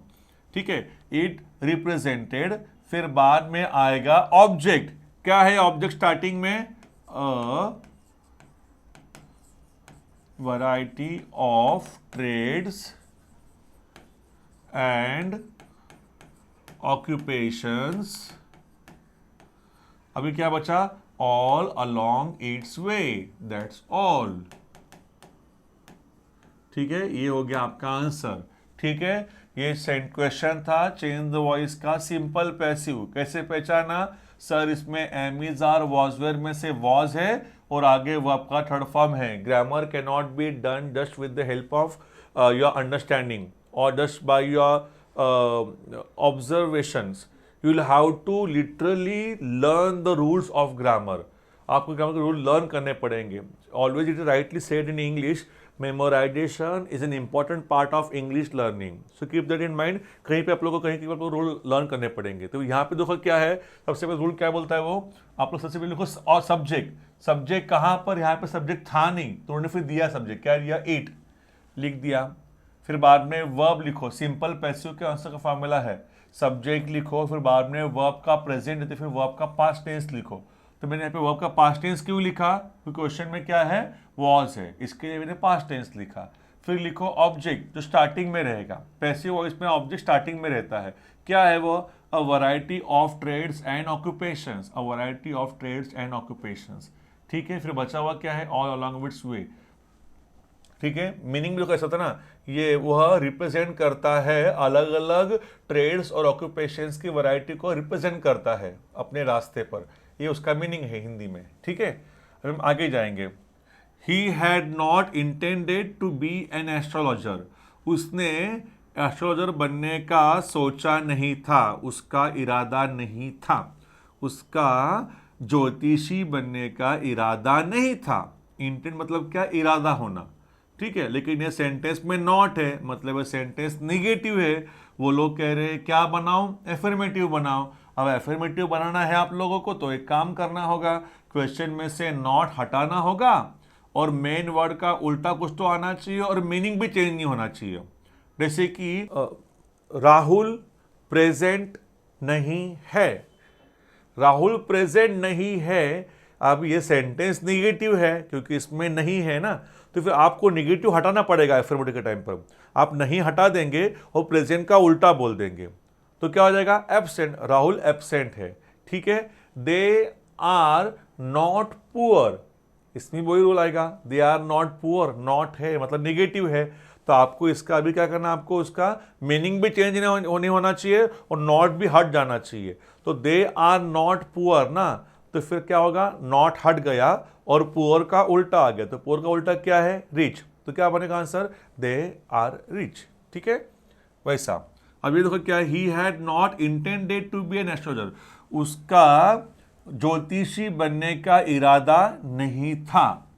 [SPEAKER 1] ठीक है, इट रिप्रेजेंटेड, फिर बाद में आएगा ऑब्जेक्ट, क्या है ऑब्जेक्ट स्टार्टिंग में, a variety of trades and occupations, अभी क्या बचा, all along its way, that's all. ठीक है, ये हो गया आपका आंसर। ठीक है, ये क्वेश्चन था चेंज द वॉइस का सिंपल पैसिव, कैसे पहचाना सर, इसमें am is are was were में से वॉज है और आगे वर्ब का थर्ड फॉर्म है। Grammar can not be done just with the help of your understanding और just by your observations, you will have to literally learn the rules of grammar. आपको grammar के rule learn करने पड़ेंगे। Always it is rightly said in English, memorisation is an important part of English learning, so keep that in mind. कहीं पे आप लोगों को कहीं पे रूल लर्न करने पड़ेंगे। तो यहाँ पे देखो क्या है, सबसे पहले रूल क्या बोलता है वो, आप लोग सबसे पहले लिखो और सब्जेक्ट, सब्जेक्ट कहाँ पर, यहाँ पे सब्जेक्ट था नहीं तो उन्होंने फिर दिया सब्जेक्ट, क्या दिया, ईट लिख दिया। फिर बाद में वर्ब लिखो, सिंपल पैसिव के आंसर का फॉर्मूला है, सब्जेक्ट लिखो, फिर बाद में वर्ब का प्रेजेंट है तो फिर वर्ब का पास्ट टेंस लिखो। तो मैंने यहाँ पे वर्ब का पास्ट टेंस क्यों लिखा, क्योंकि क्वेश्चन में क्या है, वॉज है, इसके लिए मैंने पास्ट टेंस लिखा। फिर लिखो ऑब्जेक्ट जो स्टार्टिंग में रहेगा, पैसिव वॉइस में ऑब्जेक्ट स्टार्टिंग में रहता है, क्या है वो, a variety of trades and occupations, a variety of trades and occupations. ठीक है, फिर बचा हुआ क्या है, ऑल अलोंग इट्स वे। ठीक है, मीनिंग भी कैसा होता है ना, ये वह रिप्रेजेंट करता है अलग अलग ट्रेड्स और ऑक्यूपेशंस की वैरायटी को रिप्रेजेंट करता है अपने रास्ते पर, ये उसका मीनिंग है हिंदी में। ठीक है, अब हम आगे जाएंगे। He had not intended to be an astrologer, उसने एस्ट्रोलॉजर बनने का सोचा नहीं था, उसका इरादा नहीं था, उसका ज्योतिषी बनने का इरादा नहीं था। इंटेंट मतलब क्या, इरादा होना। ठीक है, लेकिन ये सेंटेंस में नॉट है, मतलब ये सेंटेंस निगेटिव है। वो लोग कह रहे हैं क्या बनाओ, एफर्मेटिव बनाओ। अब एफर्मेटिव बनाना है आप लोगों को तो एक काम करना होगा, क्वेश्चन में से नॉट हटाना होगा और मेन वर्ड का उल्टा कुछ तो आना चाहिए और मीनिंग भी चेंज नहीं होना चाहिए। जैसे कि राहुल प्रेजेंट नहीं है, राहुल प्रेजेंट नहीं है। अब ये सेंटेंस निगेटिव है क्योंकि इसमें नहीं है ना, तो फिर आपको निगेटिव हटाना पड़ेगा एफर्मेटिव के टाइम पर। आप नहीं हटा देंगे और प्रेजेंट का उल्टा बोल देंगे तो क्या हो जाएगा, एब्सेंट, राहुल एब्सेंट है। ठीक है, दे आर नॉट पुअर, इसमें वही रूल आएगा, they are not poor, not है मतलब निगेटिव है, तो आपको इसका अभी क्या करना, आपको उसका मीनिंग भी चेंज नहीं होना चाहिए और नॉट भी हट जाना चाहिए। तो दे आर नॉट पुअर ना, तो फिर क्या होगा, नॉट हट गया और पुअर का उल्टा आ गया, तो पुअर का उल्टा क्या है, रिच, तो क्या बनेगा आंसर, दे आर रिच। ठीक है, वैसा। अब ये देखो क्या, he had not intended to be an astrologer, उसका ज्योतिषी बनने का इरादा नहीं था।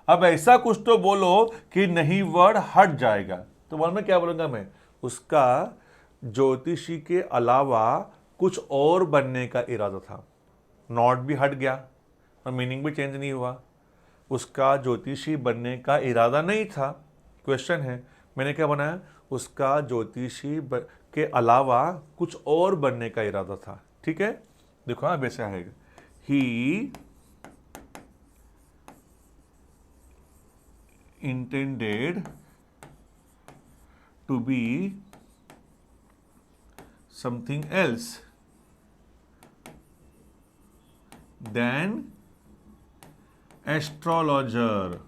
[SPEAKER 1] अब ऐसा कुछ तो बोलो कि नहीं वर्ड हट जाएगा, तो वर्ड में क्या बोलूंगा मैं, उसका ज्योतिषी के अलावा कुछ और बनने का इरादा था। नॉट भी हट गया और मीनिंग भी चेंज नहीं हुआ, उसका ज्योतिषी बनने का इरादा नहीं था। क्वेश्चन है, मैंने क्या बनाया, उसका ज्योतिषी के अलावा कुछ और बनने का इरादा था। ठीक है, देखो अब ऐसे आएगा, ही intended to be something else than astrologer,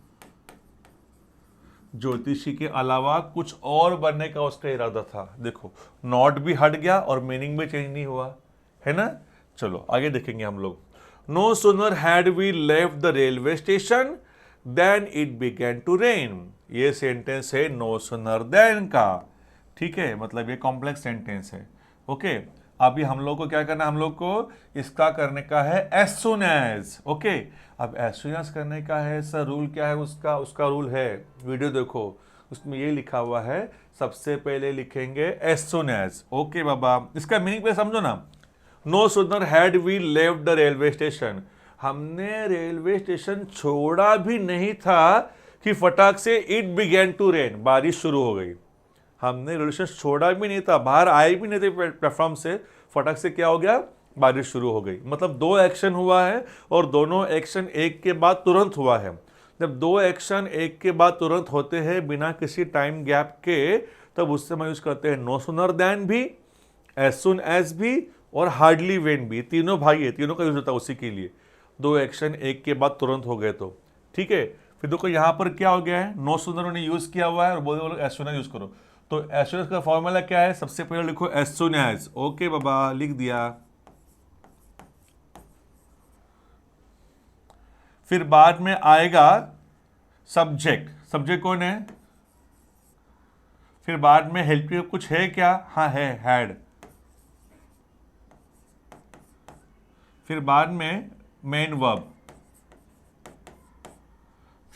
[SPEAKER 1] ज्योतिषी के अलावा कुछ और बनने का उसका इरादा था। देखो नॉट भी हट गया और मीनिंग भी चेंज नहीं हुआ, है ना। चलो आगे देखेंगे हम लोग। No sooner had we left the railway station then it began to rain, ये सेंटेंस है नो सूनर देन का। ठीक है, मतलब ये कॉम्प्लेक्स सेंटेंस है। ओके, अभी हम लोग को क्या करना है, हम लोग को इसका करने का है एज सुन एज। ओके, अब एज सुन एज करने का है सर, रूल क्या है उसका? उसका रूल है, वीडियो देखो, उसमें ये लिखा हुआ है, सबसे पहले लिखेंगे एज सुन एज। ओके बाबा, इसका मीनिंग पे समझो ना। No sooner had we left the railway station, हमने रेलवे स्टेशन छोड़ा भी नहीं था कि फटाक से इट बिगेन टू रेन, बारिश शुरू हो गई। हमने रेलवे स्टेशन छोड़ा भी नहीं था, बाहर आए भी नहीं थे प्लेटफॉर्म से, फटाक से क्या हो गया, बारिश शुरू हो गई। मतलब दो एक्शन हुआ है और दोनों एक्शन एक के बाद तुरंत हुआ है। जब दो एक्शन एक के बाद तुरंत होते हैं बिना किसी टाइम गैप के, तब उससे हम यूज करते हैं नो सूनर देन भी, एज सुन एज भी और हार्डली वेन भी। तीनों भाई है, तीनों का यूज होता है उसी के लिए। दो एक्शन एक के बाद तुरंत हो गए तो ठीक है। फिर देखो यहाँ पर क्या हो गया है, नो सूनर उन्होंने यूज किया हुआ है और बोले एज सुन एज यूज करो। तो एज सुन एज का फॉर्मूला क्या है, सबसे पहले लिखो एज सुन एज। ओके बाबा, लिख दिया। फिर बाद में आएगा सब्जेक्ट, सब्जेक्ट कौन है? फिर बाद में हेल्पिंग कुछ है क्या? हाँ है, हैड। फिर बाद में मेन वर्ब।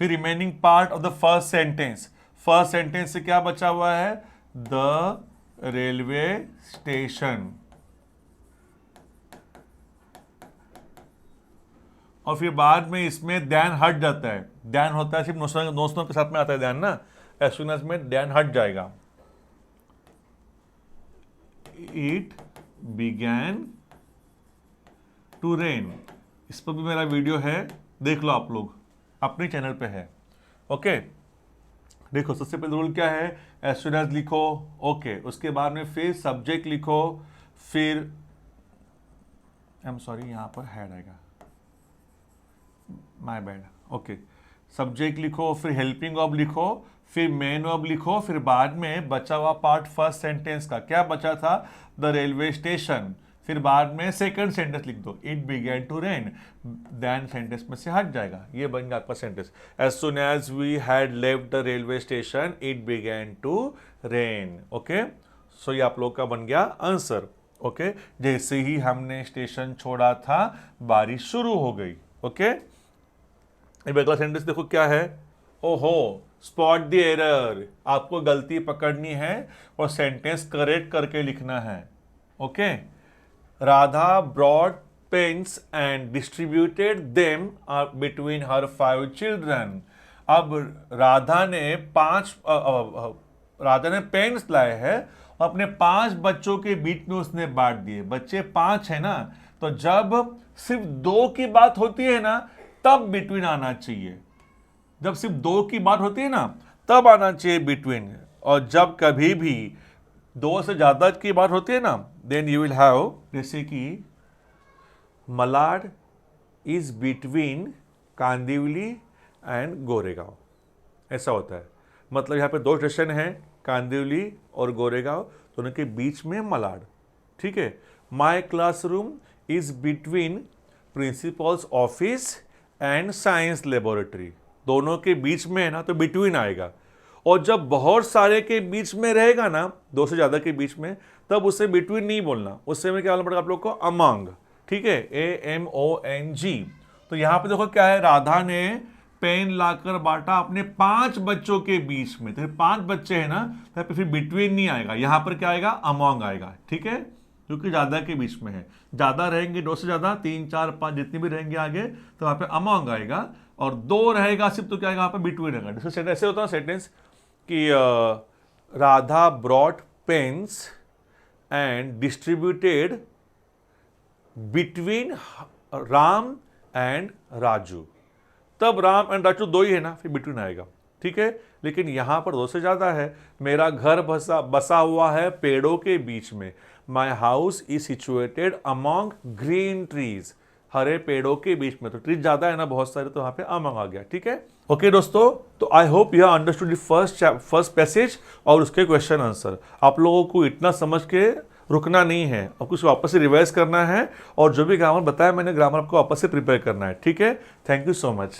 [SPEAKER 1] फिर remaining part of the first sentence, first sentence से क्या बचा हुआ है, द रेलवे स्टेशन। और फिर बाद में इसमें दैन हट जाता है, दैन होता है सिर्फ नोस्नो के साथ में आता है दैन ना, एज सून एज में दैन हट जाएगा। इट बिगैन टू रेन, इस पर भी मेरा वीडियो है, देख लो आप लोग, अपने चैनल पे है। ओके, देखो सबसे पहले रूल क्या है, एज सून एज लिखो। ओके, उसके बाद में फिर सब्जेक्ट लिखो, फिर आई एम सॉरी यहां पर हैड आएगा, माय बैड। ओके, सब्जेक्ट लिखो, फिर हेल्पिंग वर्ब लिखो, फिर मेन वर्ब लिखो, फिर बाद में बचा हुआ पार्ट फर्स्ट सेंटेंस का क्या बचा था, द रेलवे स्टेशन। फिर बाद में सेकंड सेंटेंस लिख दो, it began to rain, then sentence में से हट जाएगा, ये बन गया आपका sentence. As soon as we had left the railway station it began to rain. Okay, so ये आप लोग का बन गया आंसर। ओके, जैसे ही हमने स्टेशन छोड़ा था बारिश शुरू हो गई। ओके, अगला सेंटेंस देखो क्या है, ओहो स्पॉट द एरर, आपको गलती पकड़नी है और सेंटेंस करेक्ट करके लिखना है। Okay, Radha broad pens and distributed them between her 5 children. अब राधा ने पेन्स लाए हैं, अपने 5 बच्चों के बीच में उसने बांट दिए। बच्चे 5 है ना, तो जब सिर्फ 2 की बात होती है ना तब बिटवीन आना चाहिए। जब सिर्फ 2 की बात होती है ना तब आना चाहिए बिटवीन, और जब कभी भी 2 से ज्यादा की बात होती है ना देन यू विल हैव, जैसे कि Malad is between Kandivali and Goregaon, ऐसा होता है। मतलब यहाँ पे 2 स्टेशन हैं, कांदिवली और गोरेगांव, दोनों के बीच में मलाड। ठीक है, माई classroom is between principles office and science laboratory, दोनों के बीच में है ना तो बिटवीन आएगा। और जब बहुत सारे के बीच में रहेगा ना, 2 से ज़्यादा के बीच में, तब उसे बिटवीन नहीं बोलना, उससे में क्या बोलना पड़ेगा आप लोग को, अमंग। ठीक है, AMONG। तो यहाँ पे देखो क्या है, राधा ने पेन लाकर बांटा अपने 5 बच्चों के बीच में, तो 5 बच्चे हैं ना, तो फिर बिटवीन नहीं आएगा, यहाँ पर क्या आएगा, अमंग आएगा। ठीक है, क्योंकि ज़्यादा के बीच में है, ज़्यादा रहेंगे 2 से ज़्यादा, 3 4 5 जितने भी रहेंगे आगे, तो वहाँ पे अमंग आएगा। और 2 रहेगा सिर्फ तो क्या आएगा, यहाँ पे बिटवीन रहेगा। जैसे ऐसे होता है सेंटेंस कि Radha brought pens and distributed between Ram and Raju, तब राम एंड राजू 2 ही है ना, फिर बिटवीन आएगा। ठीक है, लेकिन यहां पर 2 से ज्यादा है। मेरा घर बसा हुआ है पेड़ों के बीच में, my house is situated among green trees, हरे पेड़ों के बीच में, तो ट्रीज ज्यादा है ना बहुत सारे, तो वहां पे अमॉन्ग आ गया। ठीक है, ओके दोस्तों, तो I hope you understood the first passage और उसके क्वेश्चन आंसर। आप लोगों को इतना समझ के रुकना नहीं है, अब कुछ वापस से रिवाइज करना है, और जो भी ग्रामर बताया मैंने, ग्रामर आपको वापस से प्रिपेयर करना है। ठीक है, थैंक यू सो मच।